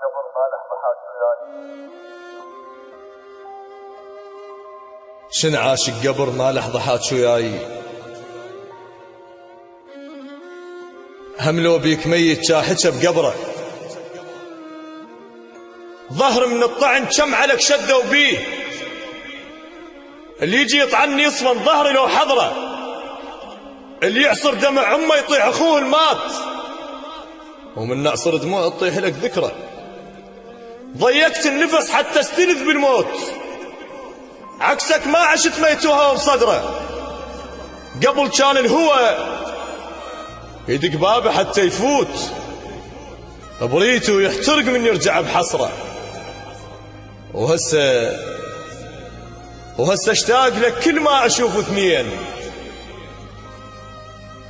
قبر ما لحظة حاج وياي. شن عاشق قبر ما لحظة حاج وياي، هم لو بيك ميت شاحكه بقبره، ظهر من الطعن كم عليك شدوا بيه، اللي يجي يطعني يصفن ظهري لو حضره، اللي يعصر دمع عمه يطيح اخوه المات، ومن نعصر دموع تطيح لك ذكرى. ضيقت النفس حتى استلذ بالموت، عكسك ما عشت ميتوها بصدره. قبل كان الهوى يدق بابه حتى يفوت، بريته يحترق من يرجع بحسره. وهسه اشتاق لك كل ما اشوف اثنين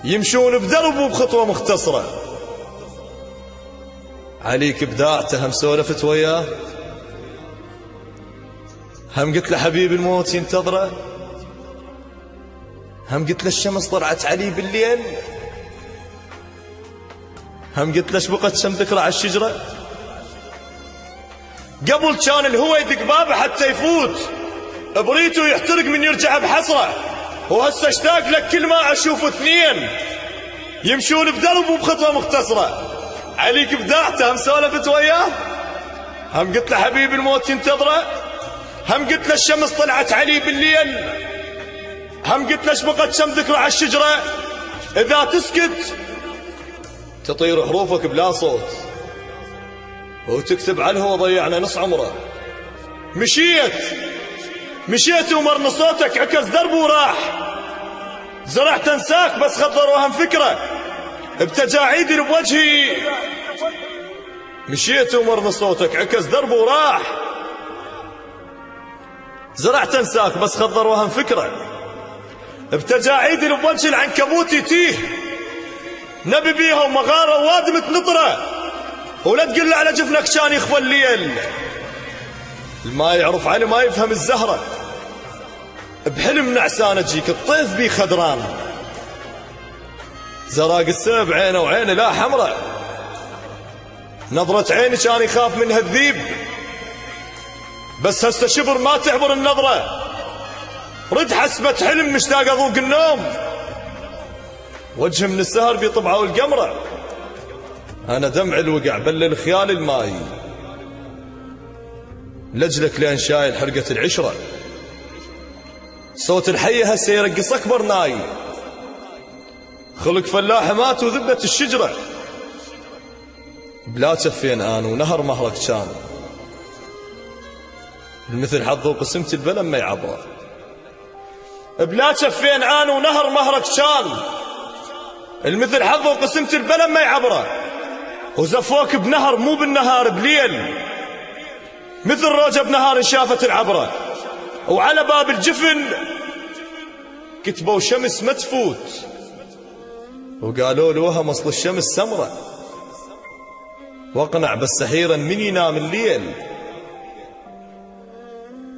يمشون بدرب وبخطوه مختصره. عليك ابداعته هم سولفت وياه، هم قلت له حبيب الموت ينتظره، هم قلت له الشمس طلعت علي بالليل، هم قلت له شبقت شم ذكرى على الشجره. قبل كان الهوى يدق بابه حتى يفوت، بريته يحترق من يرجع بحسره. وهسه اشتاق لك كل ما اشوف اثنين يمشون بدرب وبخطوه مختصره. عليك ابداعته هم سولفت وياه، هم قلت له حبيب الموت ينتظره، هم قلت له الشمس طلعت علي بالليل، هم قلت له شبقت شم ذكرى على الشجره. اذا تسكت تطير حروفك بلا صوت، وتكتب على الهوى ضيعنا نص عمره. مشيت ومرن صوتك عكس درب وراح، زرعت انساك بس خضر وهم فكره بتجاعيدي بوجهي. مشيت ومرن صوتك عكس درب وراح، زرعت انساك بس خضر وهم فكره بتجاعيدي بوجه العنكبوت يتيه. نبي بيها ومغاره ووادمة نطره، ولا تقل له على جفنك كان يخفى الليل. ما يعرف علي ما يفهم الزهره، بحلم نعسان تجيك الطيف بي خدران. زراق السيف عينه وعينه لا حمره، نظرة عيني كان يخاف منها الذيب، بس هسه شبر ما تعبر النظرة. رد حسبة حلم مشتاق اذوق النوم، وجه من السهر بطبعه والقمرة. انا دمع الوقع بلل خيال الماي، لجلك لين شايل حرقة العشرة. صوت الحية هسه يرقص اكبر ناي، خلق فلاح مات وذبت الشجرة. بلا كفين انا ونهر مهرك كان، المثل حظه وقسمت البلم ما يعبره. بلا كفين انا ونهر مهرك كان، المثل حظه وقسمت البلم ما يعبره. وزفوك بنهر مو بالنهار بليل، مثل روجه بنهار شافت العبره. وعلى باب الجفن كتبوا شمس ما تفوت، وقالوا له وهم اصل الشمس سمره. واقنع بس سحيرا من ينام الليل،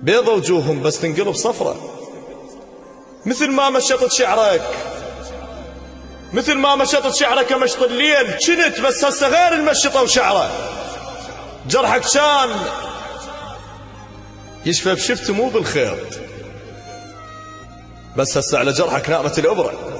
بيض وجوههم بس تنقلب صفرة. مثل ما مشطت شعرك، مثل ما مشطت شعرك مشط الليل كنت، بس هسه غير المشطة وشعره. جرحك كان يشفى بشفت مو بالخيط، بس هسه على جرحك نامت الإبرة.